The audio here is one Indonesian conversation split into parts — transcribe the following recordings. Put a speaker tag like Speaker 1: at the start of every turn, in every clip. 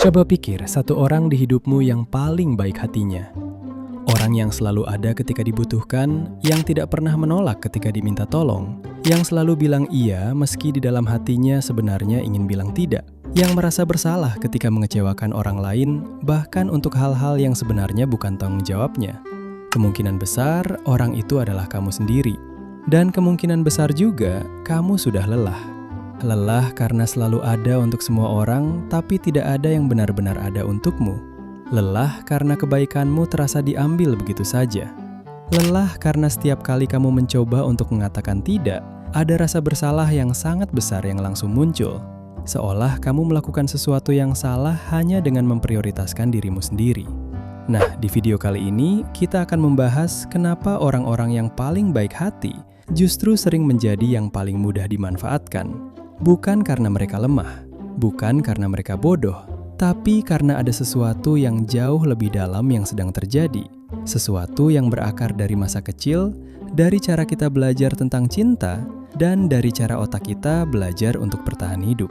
Speaker 1: Coba pikir satu orang di hidupmu yang paling baik hatinya. Orang yang selalu ada ketika dibutuhkan, yang tidak pernah menolak ketika diminta tolong, yang selalu bilang iya meski di dalam hatinya sebenarnya ingin bilang tidak, yang merasa bersalah ketika mengecewakan orang lain, bahkan untuk hal-hal yang sebenarnya bukan tanggung jawabnya. Kemungkinan besar orang itu adalah kamu sendiri. Dan kemungkinan besar juga kamu sudah lelah. Lelah karena selalu ada untuk semua orang, tapi tidak ada yang benar-benar ada untukmu. Lelah karena kebaikanmu terasa diambil begitu saja. Lelah karena setiap kali kamu mencoba untuk mengatakan tidak, ada rasa bersalah yang sangat besar yang langsung muncul. Seolah kamu melakukan sesuatu yang salah hanya dengan memprioritaskan dirimu sendiri. Nah, di video kali ini kita akan membahas kenapa orang-orang yang paling baik hati justru sering menjadi yang paling mudah dimanfaatkan. Bukan karena mereka lemah, bukan karena mereka bodoh, tapi karena ada sesuatu yang jauh lebih dalam yang sedang terjadi. Sesuatu yang berakar dari masa kecil, dari cara kita belajar tentang cinta, dan dari cara otak kita belajar untuk bertahan hidup.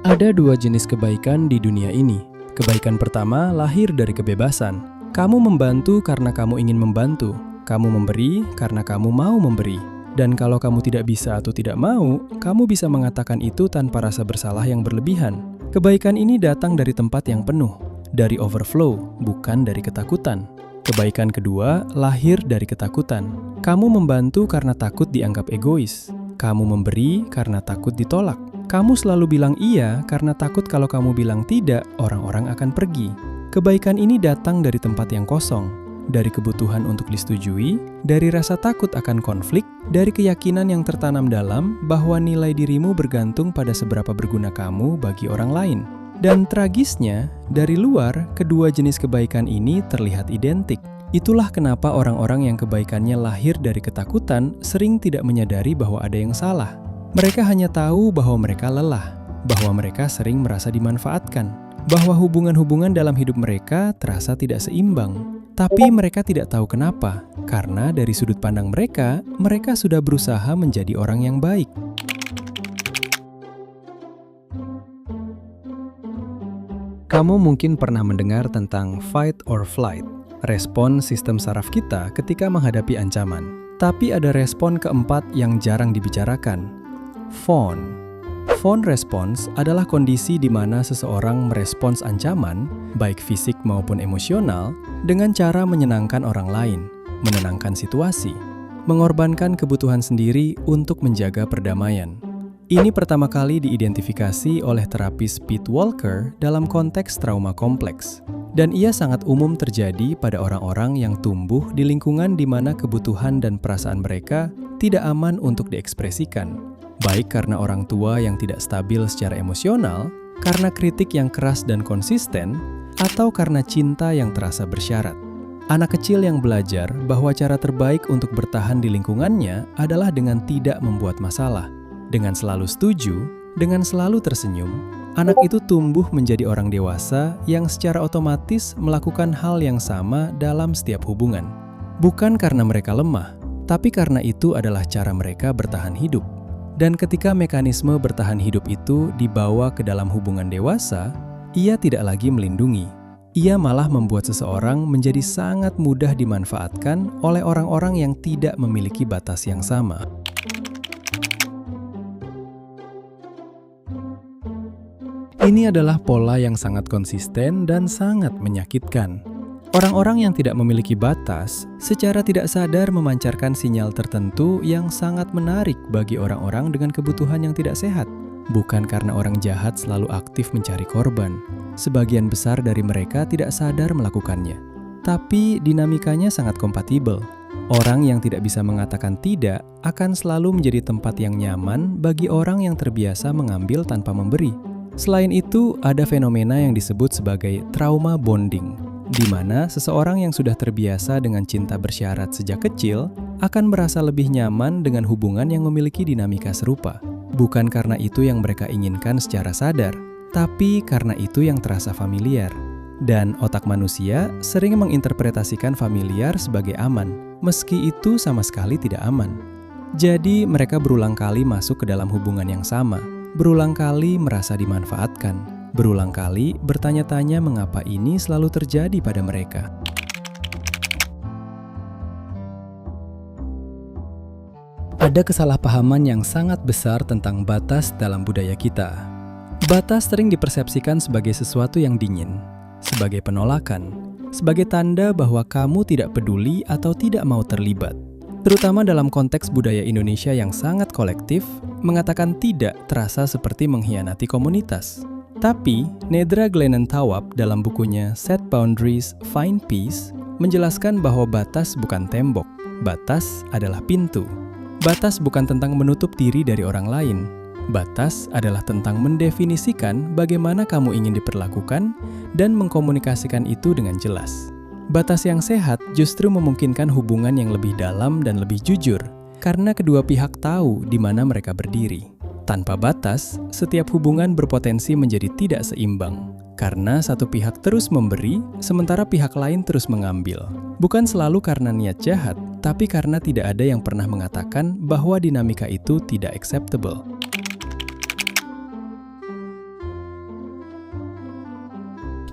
Speaker 1: Ada dua jenis kebaikan di dunia ini. Kebaikan pertama lahir dari kebebasan. Kamu membantu karena kamu ingin membantu. Kamu memberi karena kamu mau memberi. Dan kalau kamu tidak bisa atau tidak mau, kamu bisa mengatakan itu tanpa rasa bersalah yang berlebihan. Kebaikan ini datang dari tempat yang penuh, dari overflow, bukan dari ketakutan. Kebaikan kedua lahir dari ketakutan. Kamu membantu karena takut dianggap egois. Kamu memberi karena takut ditolak. Kamu selalu bilang iya karena takut kalau kamu bilang tidak, orang-orang akan pergi. Kebaikan ini datang dari tempat yang kosong, dari kebutuhan untuk disetujui, dari rasa takut akan konflik, dari keyakinan yang tertanam dalam bahwa nilai dirimu bergantung pada seberapa berguna kamu bagi orang lain. Dan tragisnya, dari luar, kedua jenis kebaikan ini terlihat identik. Itulah kenapa orang-orang yang kebaikannya lahir dari ketakutan sering tidak menyadari bahwa ada yang salah. Mereka hanya tahu bahwa mereka lelah, bahwa mereka sering merasa dimanfaatkan, bahwa hubungan-hubungan dalam hidup mereka terasa tidak seimbang. Tapi mereka tidak tahu kenapa, karena dari sudut pandang mereka, mereka sudah berusaha menjadi orang yang baik. Kamu mungkin pernah mendengar tentang fight or flight, respon sistem saraf kita ketika menghadapi ancaman. Tapi ada respon keempat yang jarang dibicarakan. Fawn. Fawn response adalah kondisi di mana seseorang merespons ancaman, baik fisik maupun emosional, dengan cara menyenangkan orang lain, menenangkan situasi, mengorbankan kebutuhan sendiri untuk menjaga perdamaian. Ini pertama kali diidentifikasi oleh terapis Pete Walker dalam konteks trauma kompleks. Dan ia sangat umum terjadi pada orang-orang yang tumbuh di lingkungan di mana kebutuhan dan perasaan mereka tidak aman untuk diekspresikan. Baik karena orang tua yang tidak stabil secara emosional, karena kritik yang keras dan konsisten, atau karena cinta yang terasa bersyarat. Anak kecil yang belajar bahwa cara terbaik untuk bertahan di lingkungannya adalah dengan tidak membuat masalah. Dengan selalu setuju, dengan selalu tersenyum, anak itu tumbuh menjadi orang dewasa yang secara otomatis melakukan hal yang sama dalam setiap hubungan. Bukan karena mereka lemah, tapi karena itu adalah cara mereka bertahan hidup. Dan ketika mekanisme bertahan hidup itu dibawa ke dalam hubungan dewasa, ia tidak lagi melindungi. Ia malah membuat seseorang menjadi sangat mudah dimanfaatkan oleh orang-orang yang tidak memiliki batas yang sama. Ini adalah pola yang sangat konsisten dan sangat menyakitkan. Orang-orang yang tidak memiliki batas secara tidak sadar memancarkan sinyal tertentu yang sangat menarik bagi orang-orang dengan kebutuhan yang tidak sehat. Bukan karena orang jahat selalu aktif mencari korban. Sebagian besar dari mereka tidak sadar melakukannya. Tapi dinamikanya sangat kompatibel. Orang yang tidak bisa mengatakan tidak akan selalu menjadi tempat yang nyaman bagi orang yang terbiasa mengambil tanpa memberi. Selain itu, ada fenomena yang disebut sebagai trauma bonding, di mana seseorang yang sudah terbiasa dengan cinta bersyarat sejak kecil akan merasa lebih nyaman dengan hubungan yang memiliki dinamika serupa. Bukan karena itu yang mereka inginkan secara sadar, tapi karena itu yang terasa familiar. Dan otak manusia sering menginterpretasikan familiar sebagai aman, meski itu sama sekali tidak aman. Jadi mereka berulang kali masuk ke dalam hubungan yang sama, berulang kali merasa dimanfaatkan, berulang kali bertanya-tanya mengapa ini selalu terjadi pada mereka. Ada kesalahpahaman yang sangat besar tentang batas dalam budaya kita. Batas sering dipersepsikan sebagai sesuatu yang dingin, sebagai penolakan, sebagai tanda bahwa kamu tidak peduli atau tidak mau terlibat. Terutama dalam konteks budaya Indonesia yang sangat kolektif, mengatakan tidak terasa seperti mengkhianati komunitas. Tapi, Nedra Glenentawab dalam bukunya Set Boundaries, Find Peace menjelaskan bahwa batas bukan tembok, batas adalah pintu. Batas bukan tentang menutup diri dari orang lain. Batas adalah tentang mendefinisikan bagaimana kamu ingin diperlakukan dan mengkomunikasikan itu dengan jelas. Batas yang sehat justru memungkinkan hubungan yang lebih dalam dan lebih jujur, karena kedua pihak tahu di mana mereka berdiri. Tanpa batas, setiap hubungan berpotensi menjadi tidak seimbang, karena satu pihak terus memberi, sementara pihak lain terus mengambil. Bukan selalu karena niat jahat, tapi karena tidak ada yang pernah mengatakan bahwa dinamika itu tidak acceptable.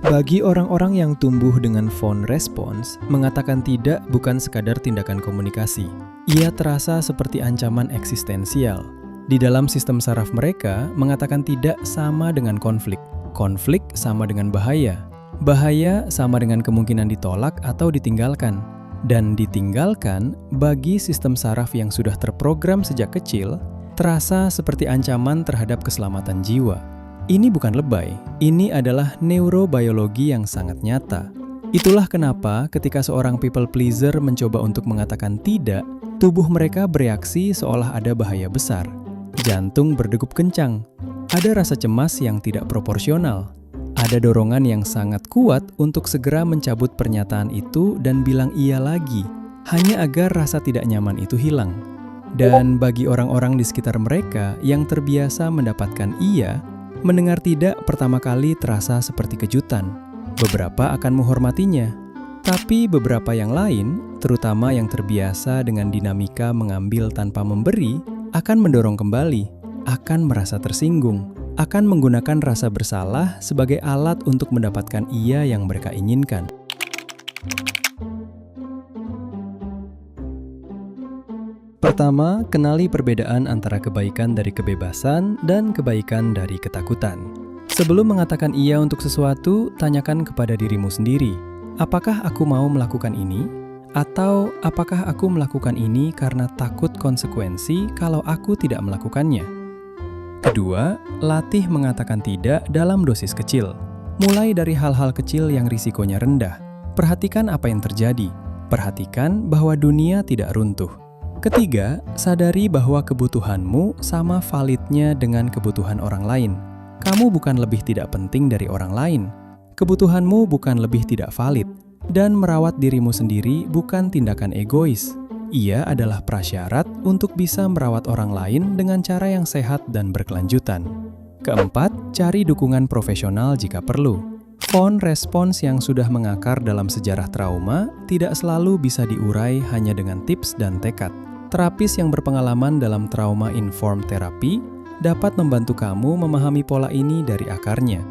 Speaker 1: Bagi orang-orang yang tumbuh dengan phone response, mengatakan tidak bukan sekadar tindakan komunikasi. Ia terasa seperti ancaman eksistensial. Di dalam sistem saraf mereka, mengatakan tidak sama dengan konflik. Konflik sama dengan bahaya. Bahaya sama dengan kemungkinan ditolak atau ditinggalkan. Dan ditinggalkan, bagi sistem saraf yang sudah terprogram sejak kecil, terasa seperti ancaman terhadap keselamatan jiwa. Ini bukan lebay, ini adalah neurobiologi yang sangat nyata. Itulah kenapa ketika seorang people pleaser mencoba untuk mengatakan tidak, tubuh mereka bereaksi seolah ada bahaya besar. Jantung berdegup kencang, ada rasa cemas yang tidak proporsional, ada dorongan yang sangat kuat untuk segera mencabut pernyataan itu dan bilang iya lagi, hanya agar rasa tidak nyaman itu hilang. Dan bagi orang-orang di sekitar mereka yang terbiasa mendapatkan iya, mendengar tidak pertama kali terasa seperti kejutan. Beberapa akan menghormatinya, tapi beberapa yang lain, terutama yang terbiasa dengan dinamika mengambil tanpa memberi, akan mendorong kembali, akan merasa tersinggung, akan menggunakan rasa bersalah sebagai alat untuk mendapatkan iya yang mereka inginkan. Pertama, kenali perbedaan antara kebaikan dari kebebasan dan kebaikan dari ketakutan. Sebelum mengatakan iya untuk sesuatu, tanyakan kepada dirimu sendiri, apakah aku mau melakukan ini? Atau apakah aku melakukan ini karena takut konsekuensi kalau aku tidak melakukannya? Kedua, latih mengatakan tidak dalam dosis kecil. Mulai dari hal-hal kecil yang risikonya rendah. Perhatikan apa yang terjadi. Perhatikan bahwa dunia tidak runtuh. Ketiga, sadari bahwa kebutuhanmu sama validnya dengan kebutuhan orang lain. Kamu bukan lebih tidak penting dari orang lain. Kebutuhanmu bukan lebih tidak valid. Dan merawat dirimu sendiri bukan tindakan egois. Ia adalah prasyarat untuk bisa merawat orang lain dengan cara yang sehat dan berkelanjutan. Keempat, cari dukungan profesional jika perlu. Phone response yang sudah mengakar dalam sejarah trauma tidak selalu bisa diurai hanya dengan tips dan tekad. Terapis yang berpengalaman dalam trauma-informed therapy dapat membantu kamu memahami pola ini dari akarnya.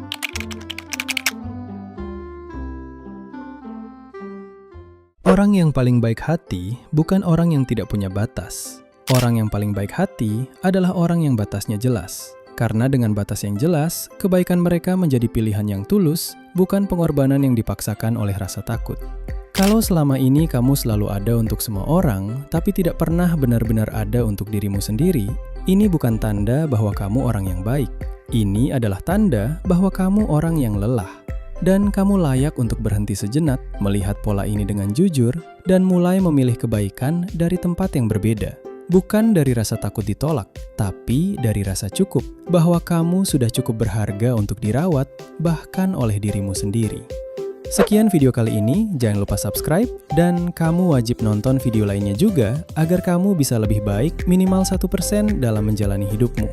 Speaker 1: Orang yang paling baik hati bukan orang yang tidak punya batas. Orang yang paling baik hati adalah orang yang batasnya jelas. Karena dengan batas yang jelas, kebaikan mereka menjadi pilihan yang tulus, bukan pengorbanan yang dipaksakan oleh rasa takut. Kalau selama ini kamu selalu ada untuk semua orang, tapi tidak pernah benar-benar ada untuk dirimu sendiri, ini bukan tanda bahwa kamu orang yang baik. Ini adalah tanda bahwa kamu orang yang lelah. Dan kamu layak untuk berhenti sejenak, melihat pola ini dengan jujur, dan mulai memilih kebaikan dari tempat yang berbeda. Bukan dari rasa takut ditolak, tapi dari rasa cukup, bahwa kamu sudah cukup berharga untuk dirawat, bahkan oleh dirimu sendiri. Sekian video kali ini, jangan lupa subscribe, dan kamu wajib nonton video lainnya juga, agar kamu bisa lebih baik minimal 1% dalam menjalani hidupmu.